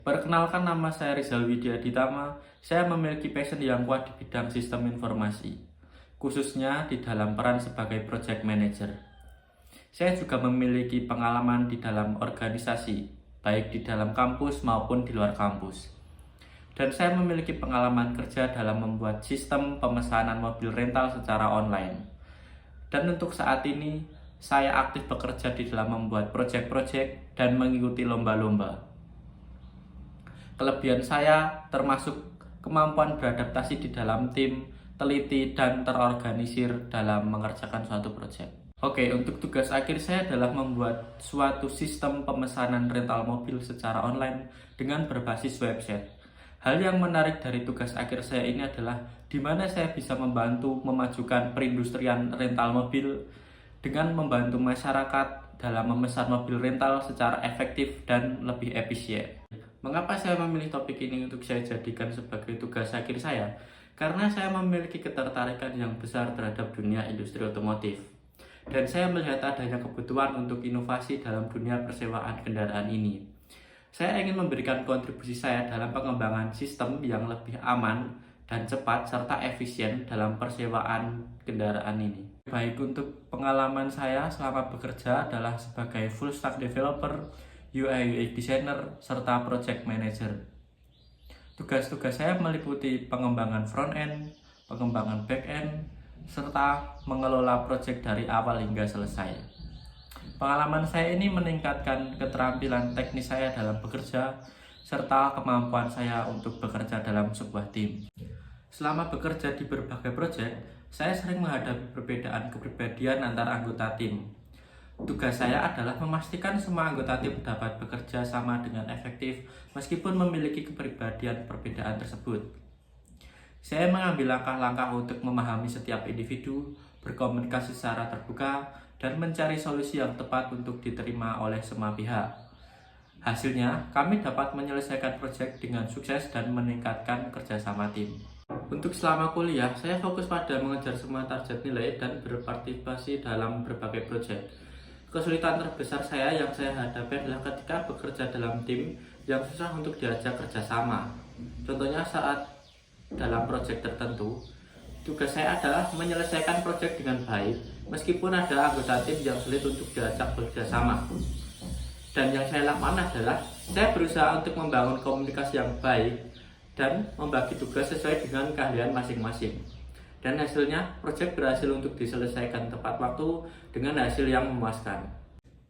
Perkenalkan, nama saya Rizal Widya Ditama. Saya memiliki passion yang kuat di bidang sistem informasi, khususnya di dalam peran sebagai project manager. Saya juga memiliki pengalaman di dalam organisasi, baik di dalam kampus maupun di luar kampus. Dan saya memiliki pengalaman kerja dalam membuat sistem pemesanan mobil rental secara online. Dan untuk saat ini, saya aktif bekerja di dalam membuat project-project dan mengikuti lomba-lomba. Kelebihan saya termasuk kemampuan beradaptasi di dalam tim, teliti, dan terorganisir dalam mengerjakan suatu proyek. Oke, untuk tugas akhir saya adalah membuat suatu sistem pemesanan rental mobil secara online dengan berbasis website. Hal yang menarik dari tugas akhir saya ini adalah di mana saya bisa membantu memajukan perindustrian rental mobil dengan membantu masyarakat dalam memesan mobil rental secara efektif dan lebih efisien. Mengapa saya memilih topik ini untuk saya jadikan sebagai tugas akhir saya? Karena saya memiliki ketertarikan yang besar terhadap dunia industri otomotif. Dan saya melihat adanya kebutuhan untuk inovasi dalam dunia persewaan kendaraan ini. Saya ingin memberikan kontribusi saya dalam pengembangan sistem yang lebih aman dan cepat serta efisien dalam persewaan kendaraan ini. Baik, untuk pengalaman saya selama bekerja adalah sebagai full stack developer, UI UX designer, serta project manager. Tugas-tugas saya meliputi pengembangan front end, pengembangan back end, serta mengelola project dari awal hingga selesai. Pengalaman saya ini meningkatkan keterampilan teknis saya dalam bekerja, serta kemampuan saya untuk bekerja dalam sebuah tim. Selama bekerja di berbagai proyek, saya sering menghadapi perbedaan kepribadian antar anggota tim. Tugas saya adalah memastikan semua anggota tim dapat bekerja sama dengan efektif meskipun memiliki kepribadian perbedaan tersebut. Saya mengambil langkah-langkah untuk memahami setiap individu, berkomunikasi secara terbuka, dan mencari solusi yang tepat untuk diterima oleh semua pihak. Hasilnya, kami dapat menyelesaikan proyek dengan sukses dan meningkatkan kerjasama tim. Untuk selama kuliah, saya fokus pada mengejar semua target nilai dan berpartisipasi dalam berbagai proyek. Kesulitan terbesar saya yang saya hadapi adalah ketika bekerja dalam tim yang susah untuk diajak kerjasama. Contohnya saat dalam proyek tertentu, tugas saya adalah menyelesaikan proyek dengan baik meskipun ada anggota tim yang sulit untuk diajak kerjasama. Dan yang saya lakukan adalah saya berusaha untuk membangun komunikasi yang baik dan membagi tugas sesuai dengan keahlian masing-masing. Dan hasilnya, proyek berhasil untuk diselesaikan tepat waktu dengan hasil yang memuaskan.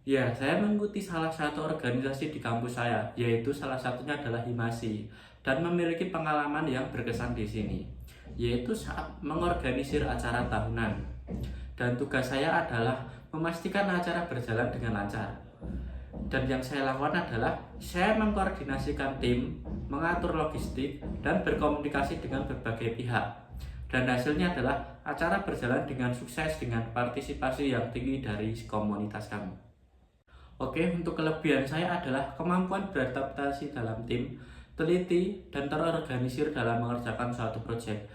Ya, saya mengikuti salah satu organisasi di kampus saya, yaitu salah satunya adalah Himasi, dan memiliki pengalaman yang berkesan di sini, yaitu saat mengorganisir acara tahunan. Dan tugas saya adalah memastikan acara berjalan dengan lancar. Dan yang saya lakukan adalah saya mengkoordinasikan tim, mengatur logistik, dan berkomunikasi dengan berbagai pihak. Dan hasilnya adalah acara berjalan dengan sukses dengan partisipasi yang tinggi dari komunitas kami. Oke, untuk kelebihan saya adalah kemampuan beradaptasi dalam tim, teliti, dan terorganisir dalam mengerjakan suatu proyek.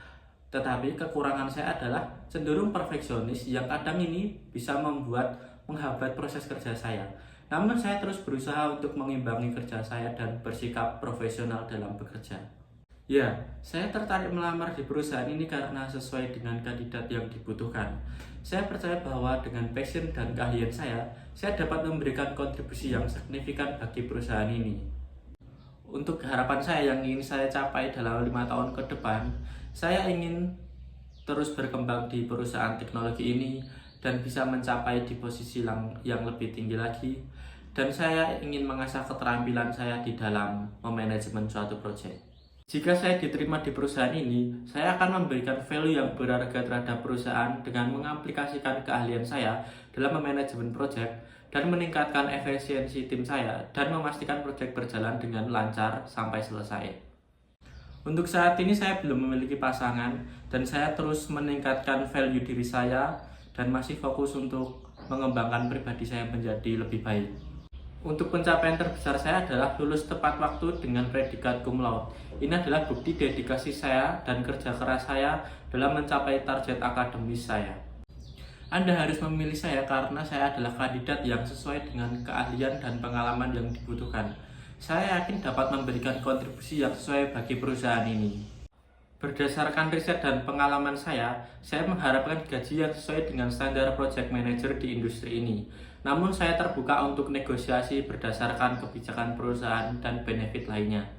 Tetapi kekurangan saya adalah cenderung perfeksionis yang kadang ini bisa menghambat proses kerja saya. Namun saya terus berusaha untuk mengimbangi kerja saya dan bersikap profesional dalam bekerja. Ya, saya tertarik melamar di perusahaan ini karena sesuai dengan kandidat yang dibutuhkan. Saya percaya bahwa dengan passion dan keahlian saya dapat memberikan kontribusi yang signifikan bagi perusahaan ini. Untuk harapan saya yang ingin saya capai dalam 5 tahun ke depan, saya ingin terus berkembang di perusahaan teknologi ini dan bisa mencapai di posisi yang lebih tinggi lagi. Dan saya ingin mengasah keterampilan saya di dalam memanajemen suatu proyek. Jika saya diterima di perusahaan ini, saya akan memberikan value yang berharga terhadap perusahaan dengan mengaplikasikan keahlian saya dalam manajemen proyek dan meningkatkan efisiensi tim saya dan memastikan proyek berjalan dengan lancar sampai selesai. Untuk saat ini saya belum memiliki pasangan dan saya terus meningkatkan value diri saya dan masih fokus untuk mengembangkan pribadi saya menjadi lebih baik. Untuk pencapaian terbesar saya adalah lulus tepat waktu dengan predikat cum laude. Ini adalah bukti dedikasi saya dan kerja keras saya dalam mencapai target akademis saya. Anda harus memilih saya karena saya adalah kandidat yang sesuai dengan keahlian dan pengalaman yang dibutuhkan. saya yakin dapat memberikan kontribusi yang sesuai bagi perusahaan ini. Berdasarkan riset dan pengalaman saya mengharapkan gaji yang sesuai dengan standar project manager di industri ini. Namun saya terbuka untuk negosiasi berdasarkan kebijakan perusahaan dan benefit lainnya.